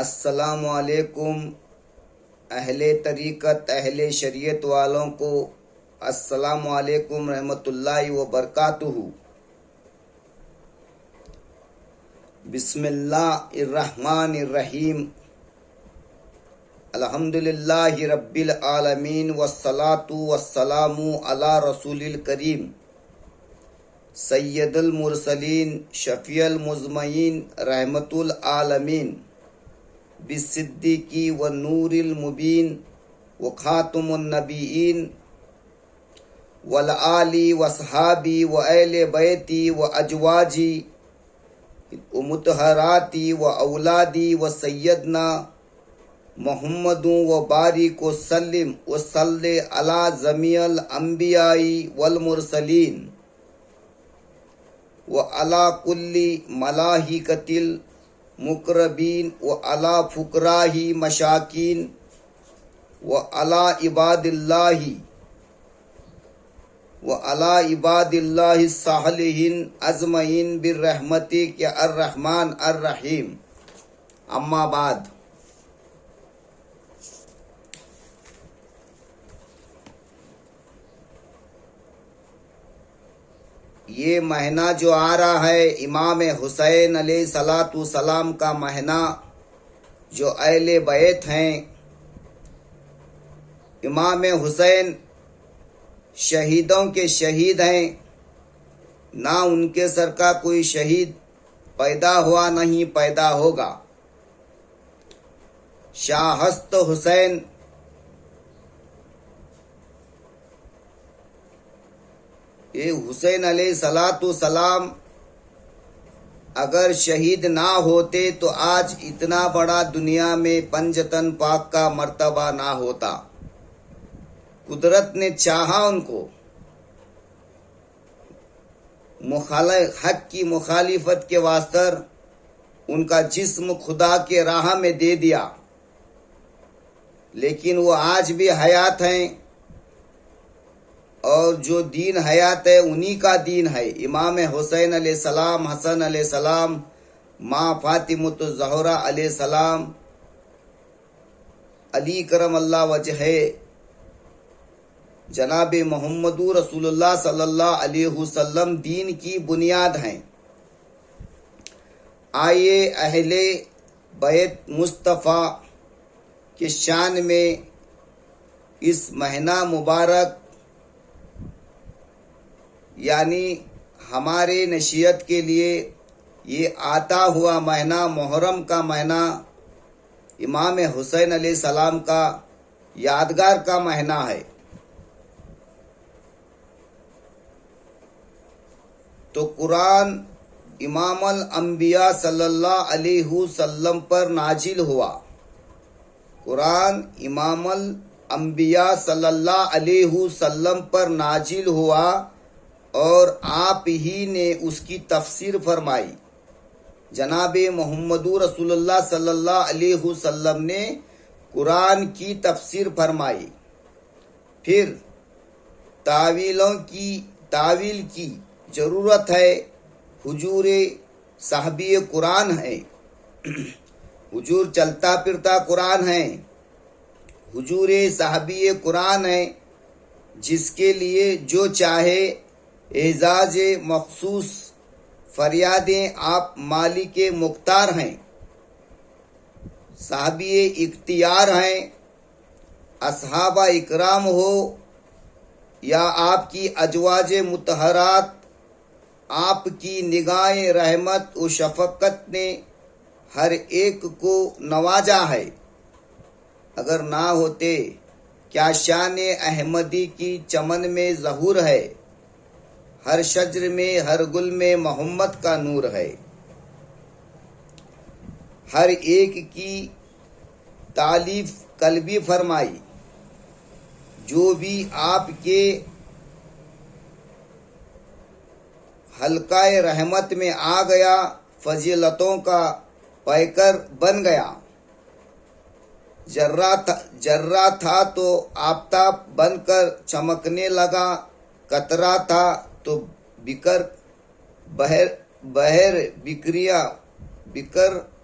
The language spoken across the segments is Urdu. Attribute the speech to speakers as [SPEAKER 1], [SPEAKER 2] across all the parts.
[SPEAKER 1] السلام علیکم اہل طریقت اہل شریعت والوں کو السلام علیکم رحمۃ اللہ وبرکاتہ۔ بسم اللہ الرحمن الرحیم۔ الحمد للہ رب العالمین والصلاة والسلام علی رسول الکریم سید المرسلین شفیع المذنبین رحمت العالمین بالصدیق والنور المبین وخاتم النبیین والآل واصحابی واہل بیتی وازواجی ومطہراتی واولادی وسیدنا محمد وبارک وسلم وصلی علی جمیع الانبیاء والمرسلین وعلی کل ملائکۃ المقربین وعلی فقراء مشاکین وعلی عباد اللہ الصالحین اجمعین برحمتک یا الرحمن الرحیم۔ اما بعد، یہ مہینہ جو آ رہا ہے امام حسین علیہ الصلاۃ والسلام کا مہینہ، جو اہل بیت ہیں، امام حسین شہیدوں کے شہید ہیں، نہ ان کے سر کا کوئی شہید پیدا ہوا نہیں پیدا ہوگا۔ شاہ ہست حسین یہ حسین علیہ الصلاۃ والسلام اگر شہید نہ ہوتے تو آج اتنا بڑا دنیا میں پنجتن پاک کا مرتبہ نہ ہوتا۔ قدرت نے چاہا ان کو حق کی مخالفت کے واسطے ان کا جسم خدا کے راہ میں دے دیا، لیکن وہ آج بھی حیات ہیں، اور جو دین حیات ہے انہی کا دین ہے۔ امام حسین علیہ السلام، حسن علیہ السلام، ماں فاطمۃ الزہرا علیہ السلام، علی کرم اللہ وجہہ، جناب محمد رسول اللہ صلی اللہ علیہ وسلم دین کی بنیاد ہیں۔ آئیے اہل بیت مصطفیٰ کے شان میں اس مہینہ مبارک یعنی ہمارے نشیت کے لیے یہ آتا ہوا مہینہ محرم کا مہینہ امام حسین علیہ السلام کا یادگار کا مہینہ ہے۔ تو قرآن امام الانبیاء صلی اللہ علیہ وسلم پر نازل ہوا۔ قرآن امام الانبیاء صلی اللہ علیہ وسلم پر نازل ہوا اور آپ ہی نے اس کی تفسیر فرمائی۔ جناب محمد رسول اللہ صلی اللہ علیہ وسلم نے قرآن کی تفسیر فرمائی۔ پھر تعویل کی ضرورت ہے۔ حضور صحابی قرآن ہے، حضور چلتا پھرتا قرآن ہے، حضور صحابی قرآن ہے، جس کے لیے جو چاہے اعزاز مخصوص فریادیں آپ مالک مختار ہیں، صحابی اختیار ہیں، اصحابہ اکرام ہو یا آپ کی ازواج مطہرات، آپ کی نگاہ رحمت و شفقت نے ہر ایک کو نوازا ہے۔ اگر نہ ہوتے کیا شان احمدی کی چمن میں ظہور ہے، ہر شجر میں ہر گل میں محمد کا نور ہے۔ ہر ایک کی تعلیف قلبی فرمائی، جو بھی آپ کے حلقہ رحمت میں آ گیا فضیلتوں کا پیکر بن گیا۔ جرہ تھا تو آفتاب بن کر چمکنے لگا، قطرہ تھا تو بکر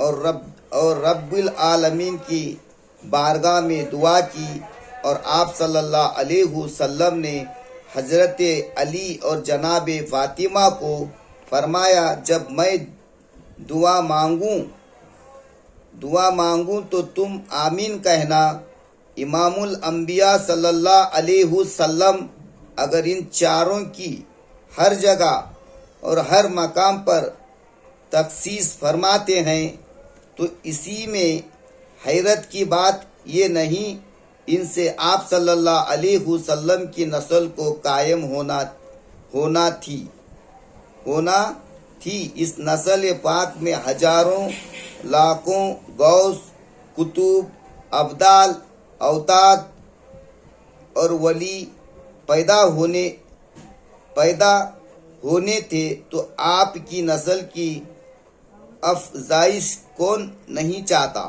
[SPEAKER 1] اور رب العالمین کی بارگاہ میں دعا کی، اور آپ صلی اللہ علیہ وسلم نے حضرت علی اور جناب فاطمہ کو فرمایا جب میں دعا مانگوں تو تم آمین کہنا۔ امام الانبیاء صلی اللہ علیہ وسلم اگر ان چاروں کی ہر جگہ اور ہر مقام پر تخصیص فرماتے ہیں تو اسی میں حیرت کی بات یہ نہیں ان سے آپ صلی اللہ علیہ وسلم کی نسل کو قائم ہونا تھی۔ اس نسل پاک میں ہزاروں لاکھوں غوث، کتب، ابدال، اوتاد اور ولی پیدا ہونے تھے، تو آپ کی نسل کی افزائش کون نہیں چاہتا؟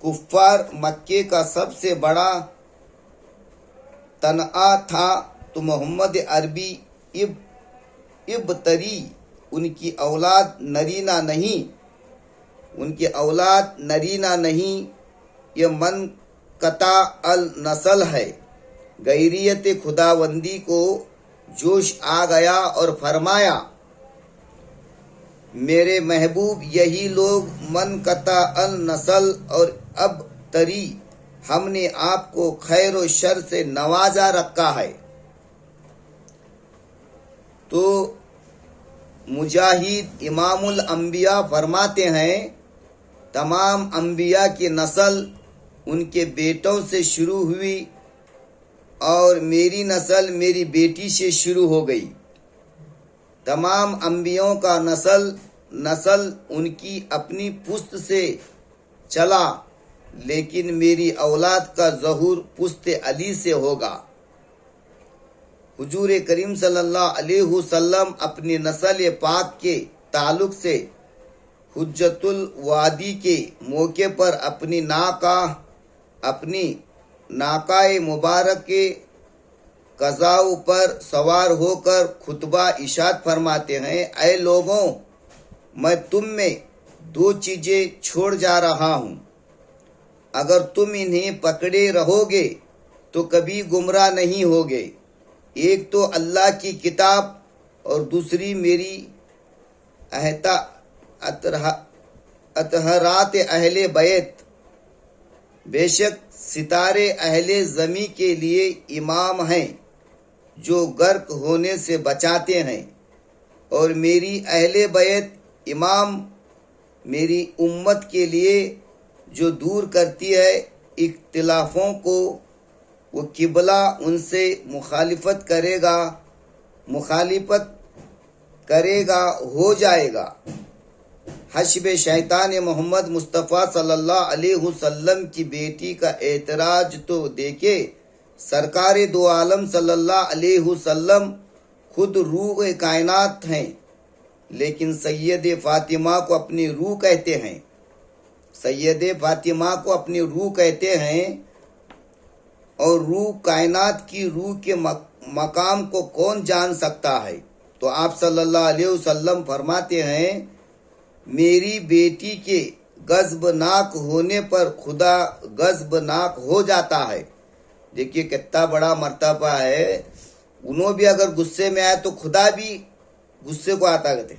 [SPEAKER 1] کفار مکے کا سب سے بڑا تنازع تھا تو محمد عربی ابتری ان کی اولاد نرینہ نہیں، یہ منقطع النسل ہے۔ غیریت خداوندی کو جوش آ گیا اور فرمایا میرے محبوب یہی لوگ منقطع النسل اور ابتری، ہم نے آپ کو خیر و شر سے نوازا رکھا ہے۔ تو مجاہد امام الانبیاء فرماتے ہیں تمام انبیاء کی نسل ان کے بیٹوں سے شروع ہوئی اور میری نسل میری بیٹی سے شروع ہو گئی۔ تمام انبیاءوں کا نسل ان کی اپنی پشت سے چلا، لیکن میری اولاد کا ظہور پشت علی سے ہوگا۔ حضور کریم صلی اللہ علیہ وسلم اپنی نسل پاک کے تعلق سے حجت الوداع کے موقع پر اپنی ناقہ مبارک کے قضاء پر سوار ہو کر خطبہ ارشاد فرماتے ہیں اے لوگوں، میں تم میں دو چیزیں چھوڑ جا رہا ہوں، اگر تم انہیں پکڑے رہو گے تو کبھی گمراہ نہیں ہوگے۔ ایک تو اللہ کی کتاب اور دوسری میری اطہارات اہل بیت۔ بے شک ستارے اہل زمیں کے لیے امام ہیں جو غرق ہونے سے بچاتے ہیں، اور میری اہل بیت امام میری امت کے لیے جو دور کرتی ہے اختلافوں کو۔ وہ قبلہ ان سے مخالفت کرے گا ہو جائے گا۔ حشب شیطان محمد مصطفیٰ صلی اللہ علیہ وسلم کی بیٹی کا اعتراض تو دیکھے، سرکار دو عالم صلی اللہ علیہ وسلم خود روح کائنات ہیں، لیکن سید فاطمہ کو اپنی روح کہتے ہیں، اور روح کائنات کی روح کے مقام کو کون جان سکتا ہے؟ تو آپ صلی اللہ علیہ وسلم فرماتے ہیں میری بیٹی کے غضبناک ہونے پر خدا غضبناک ہو جاتا ہے۔ دیکھیے کتنا بڑا مرتبہ ہے، انہوں بھی اگر غصے میں آئے تو خدا بھی غصے کو آتا کرتے۔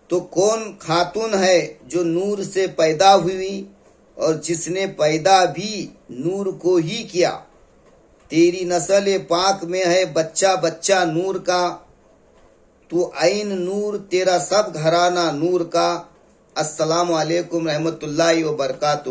[SPEAKER 1] تو کون خاتون ہے جو نور سے پیدا ہوئی اور جس نے پیدا بھی نور کو ہی کیا؟ تیری نسل پاک میں ہے بچہ نور کا، تو عین نور تیرا سب گھرانہ نور کا۔ السلام علیکم رحمۃ اللہ وبرکاتہ۔